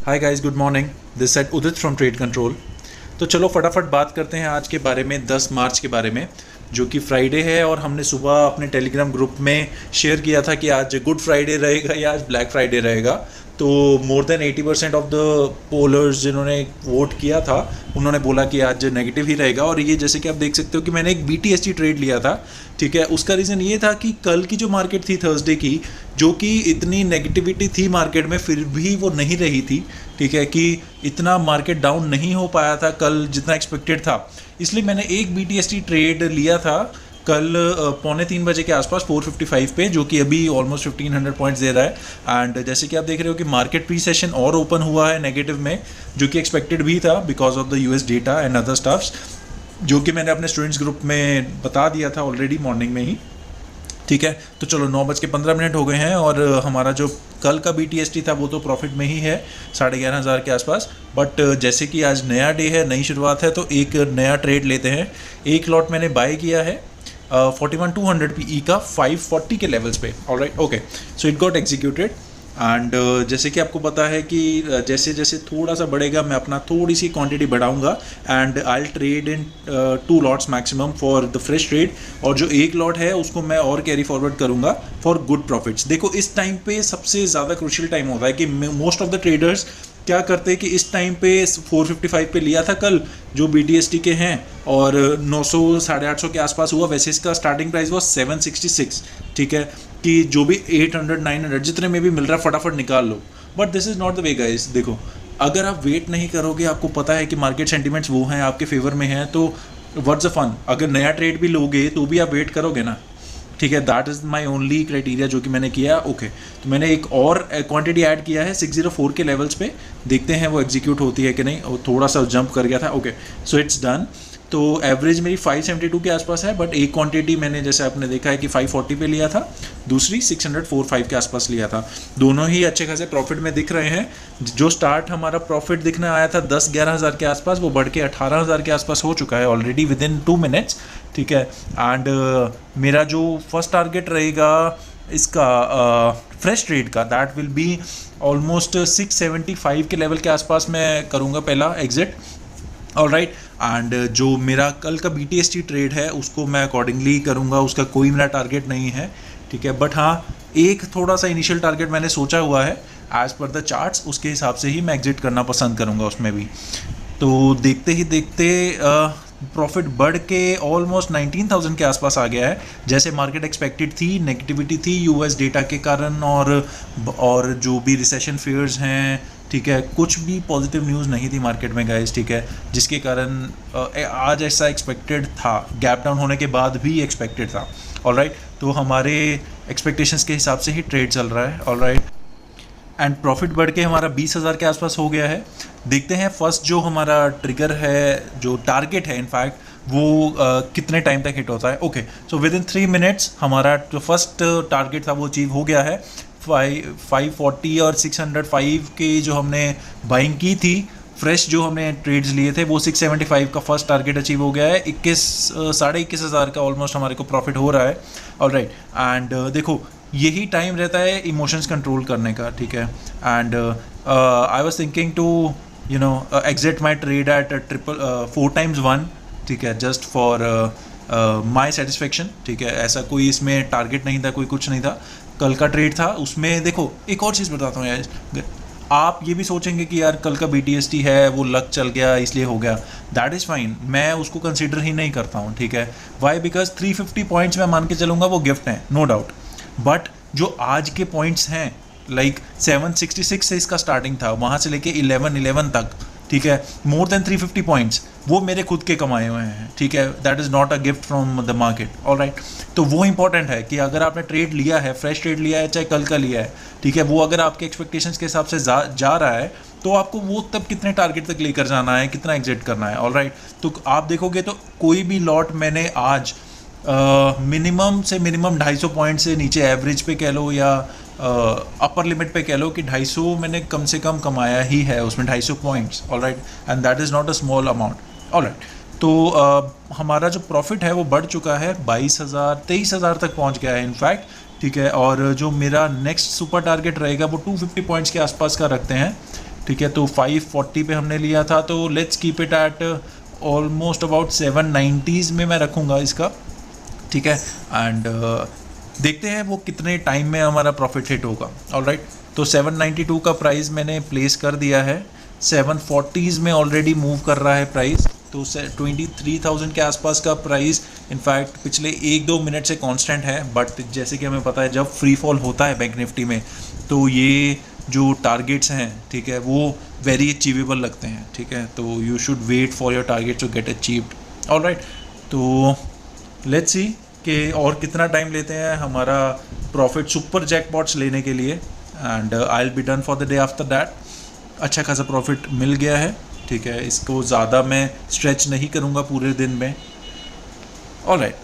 Hi guys, good morning. This set Udit from trade control. तो चलो फटाफट बात करते हैं आज के बारे में, 10 मार्च के बारे में, जो कि फ्राइडे है। और हमने सुबह अपने टेलीग्राम ग्रुप में शेयर किया था कि आज गुड फ्राइडे रहेगा या आज ब्लैक फ्राइडे रहेगा। तो मोर देन 80% ऑफ द पोलर्स जिन्होंने वोट किया था उन्होंने बोला कि आज नेगेटिव ही रहेगा। और ये जैसे कि आप देख सकते हो कि मैंने एक BTST ट्रेड लिया था, ठीक है। उसका रीज़न ये था कि कल की जो मार्केट थी थर्सडे की, जो कि इतनी नेगेटिविटी थी मार्केट में, फिर भी वो नहीं रही थी, ठीक है, कि इतना मार्केट डाउन नहीं हो पाया था कल जितना एक्सपेक्टेड था। इसलिए मैंने एक BTST ट्रेड लिया था कल 2:45 के आसपास 455 पे, जो कि अभी ऑलमोस्ट 1500 पॉइंट्स दे रहा है। एंड जैसे कि आप देख रहे हो कि मार्केट प्री सेशन और ओपन हुआ है नेगेटिव में, जो कि एक्सपेक्टेड भी था because of the US data and other stuffs, जो कि मैंने अपने स्टूडेंट्स ग्रुप में बता दिया था ऑलरेडी मॉर्निंग में ही, ठीक है। तो चलो 9:15 हो गए हैं और हमारा जो कल का BTST था वो तो प्रॉफिट में ही है 11,500 के आसपास। बट जैसे कि आज नया डे है, नई शुरुआत है, तो एक नया ट्रेड लेते हैं। एक लॉट मैंने बाय किया है 41,200 PE का 540 के लेवल्स पे। Alright, okay, so it got executed. And जैसे कि आपको पता है कि जैसे जैसे थोड़ा सा बढ़ेगा मैं अपना थोड़ी सी क्वांटिटी बढ़ाऊंगा and I trade in 2 lots maximum for the fresh trade. और जो एक लॉट है उसको मैं और कैरी फॉरवर्ड करूंगा फॉर गुड प्रॉफिट्स। देखो, इस टाइम पे सबसे ज़्यादा क्रूशियल टाइम होता है कि मोस्ट ऑफ द ट्रेडर्स क्या करते हैं कि इस टाइम पे 455 पे लिया था कल जो BTST के हैं, और 900 850 के आसपास हुआ। वैसे इसका स्टार्टिंग प्राइस वो 766, ठीक है, कि जो भी 800 900 जितने में भी मिल रहा है फटाफट निकाल लो। But this is not the way guys. देखो, अगर आप वेट नहीं करोगे, आपको पता है कि मार्केट सेंटिमेंट्स वो हैं आपके फेवर में हैं, तो व्हाट्स द फन। अगर नया ट्रेड भी लोगे तो भी आप वेट करोगे ना, ठीक है। That is my only criteria जो कि मैंने किया। ओके, तो मैंने एक और क्वांटिटी ऐड किया है 604 के लेवल्स पे। देखते हैं वो एग्जीक्यूट होती है कि नहीं। वो थोड़ा सा जंप कर गया था। Okay, so it's done. तो एवरेज मेरी 572 के आसपास है, बट एक क्वांटिटी मैंने जैसे आपने देखा है कि 540 पे लिया था, दूसरी 645 के आसपास लिया था। दोनों ही अच्छे खासे प्रॉफिट में दिख रहे हैं। जो स्टार्ट हमारा प्रॉफिट दिखने आया था 10-11 हज़ार के आसपास, वो बढ़ के 18,000 के आसपास हो चुका है ऑलरेडी विद इन 2 मिनट्स, ठीक है। एंड मेरा जो फर्स्ट टारगेट रहेगा इसका फ्रेश ट्रेड का, दैट विल बी ऑलमोस्ट 675 के लेवल के आसपास मैं करूँगा पहला एग्जिट। ऑलराइट, एंड जो मेरा कल का BTST ट्रेड है उसको मैं अकॉर्डिंगली करूँगा, उसका कोई मेरा टारगेट नहीं है, ठीक है। बट हाँ, एक थोड़ा सा इनिशियल टारगेट मैंने सोचा हुआ है एज़ पर द चार्ट्स, उसके हिसाब से ही मैं एग्जिट करना पसंद करूँगा उसमें भी। तो देखते ही देखते प्रॉफिट बढ़ के ऑलमोस्ट 19,000 के आसपास आ गया है। जैसे मार्केट एक्सपेक्टेड थी, नेगेटिविटी थी US डेटा के कारण, और जो भी रिसेशन फेयर्स हैं, ठीक है, कुछ भी पॉजिटिव न्यूज़ नहीं थी मार्केट में गाइस, ठीक है, जिसके कारण आज ऐसा एक्सपेक्टेड था, गैप डाउन होने के बाद भी एक्सपेक्टेड था। ऑलराइट, तो हमारे एक्सपेक्टेशंस के हिसाब से ही ट्रेड चल रहा है। ऑलराइट, एंड प्रॉफिट बढ़ के हमारा 20,000 के आसपास हो गया है। देखते हैं फर्स्ट जो हमारा ट्रिगर है, जो टारगेट है इनफैक्ट, वो कितने टाइम तक हिट होता है। Okay, so with in 3 minutes हमारा जो फर्स्ट टारगेट था वो अचीव हो गया है। 540 और 605 के जो हमने बाइंग की थी, फ्रेश जो हमने ट्रेड्स लिए थे, वो 675 का फर्स्ट टारगेट अचीव हो गया है। 21,000 का ऑलमोस्ट हमारे को प्रॉफिट हो रहा है। ऑलराइट, एंड देखो, यही टाइम रहता है इमोशंस कंट्रोल करने का, ठीक है। And I was thinking to exit my trade at 4 times 1, ठीक है, जस्ट फॉर माय सेटिस्फेक्शन, ठीक है। ऐसा कोई इसमें टारगेट नहीं था, कोई कुछ नहीं था। कल का ट्रेड था, उसमें देखो एक और चीज़ बताता हूँ यार। आप ये भी सोचेंगे कि यार कल का BTST है, वो लक चल गया इसलिए हो गया। दैट इज़ फाइन, मैं उसको कंसिडर ही नहीं करता हूँ, ठीक है। वाई? बिकॉज 350 पॉइंट्स मैं मान के चलूँगा वो गिफ्ट हैं, नो डाउट। बट जो आज के पॉइंट्स हैं, लाइक 766 से इसका स्टार्टिंग था, वहाँ से लेके 1111 तक, ठीक है, मोर देन 350 पॉइंट्स वो मेरे खुद के कमाए हुए हैं, ठीक है। That is not a gift from the market. Alright, तो वो इंपॉर्टेंट है कि अगर आपने ट्रेड लिया है, फ्रेश ट्रेड लिया है, चाहे कल का लिया है, ठीक है, वो अगर आपके एक्सपेक्टेशंस के हिसाब से जा रहा है, तो आपको वो तब कितने टारगेट तक लेकर जाना है, कितना एग्जिट करना है। ऑलराइट, तो आप देखोगे तो कोई भी लॉट मैंने आज मिनिमम से मिनिमम 250 पॉइंट से नीचे एवरेज पे कह लो या अपर लिमिट पे कह लो कि 250 मैंने कम से कम कमाया ही है उसमें, 250 points. Alright, and that is not a small amount. Alright, तो हमारा जो प्रॉफिट है वो बढ़ चुका है, 22,000 23,000 तक पहुंच गया है इनफैक्ट, ठीक है। और जो मेरा नेक्स्ट सुपर टारगेट रहेगा वो 250 पॉइंट्स के आसपास का रखते हैं, ठीक है। तो 540 पे हमने लिया था, तो let's keep it at almost about 790s में मैं रखूँगा इसका, ठीक है। एंड देखते हैं वो कितने टाइम में हमारा प्रॉफिट हिट होगा। ऑलराइट, तो 792 का प्राइस मैंने प्लेस कर दिया है, 740s में ऑलरेडी मूव कर रहा है प्राइस, तो 23,000 के आसपास का प्राइस इनफैक्ट पिछले 1-2 मिनट से कांस्टेंट है। बट जैसे कि हमें पता है जब फ्री फॉल होता है बैंक निफ्टी में, तो ये जो टारगेट्स हैं, ठीक है, वो वेरी अचीवेबल लगते हैं, ठीक है। तो you should wait for your target to get achieved. Alright, तो लेट्स सी कि और कितना टाइम लेते हैं हमारा प्रॉफिट सुपर जैकपॉट्स लेने के लिए, and I will be done for the day after that. अच्छा खासा प्रॉफिट मिल गया है, ठीक है। इसको ज़्यादा मैं स्ट्रेच नहीं करूँगा पूरे दिन में। ऑलराइट,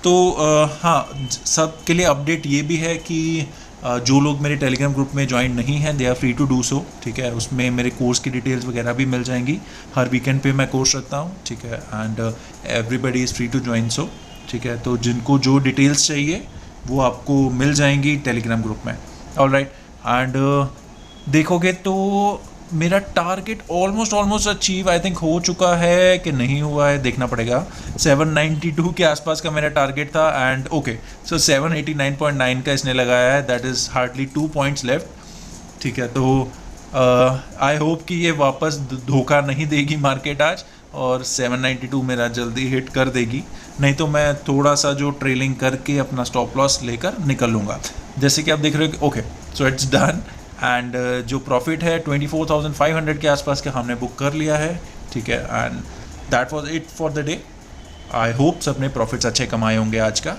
तो हाँ, सब के लिए अपडेट ये भी है कि जो लोग मेरे टेलीग्राम ग्रुप में ज्वाइन नहीं हैं, they are free to do so, ठीक है। उसमें मेरे कोर्स की डिटेल्स वगैरह भी मिल जाएंगी। हर वीकेंड पे मैं कोर्स रखता हूँ, ठीक है, and everybody is free to join so, ठीक है। तो जिनको जो डिटेल्स चाहिए वो आपको मिल जाएंगी टेलीग्राम ग्रुप में। ऑलराइट, एंड देखोगे तो मेरा target almost achieve I think हो चुका है कि नहीं हुआ है, देखना पड़ेगा। 792 के आसपास का मेरा टारगेट था, एंड ओके, सो 789.9 का इसने लगाया है, that is hardly 2 points left, ठीक है। तो आई होप कि ये वापस धोखा नहीं देगी मार्केट आज, और 792 मेरा जल्दी हिट कर देगी, नहीं तो मैं थोड़ा सा जो ट्रेलिंग करके अपना स्टॉप लॉस लेकर निकल लूँगा। जैसे कि आप देख रहे हो कि okay, so it's done, and जो प्रॉफिट है 24,500 के आसपास का हमने बुक कर लिया है, ठीक है। And that was it for the day. I hope सबने प्रॉफिट्स अच्छे कमाए होंगे आज का।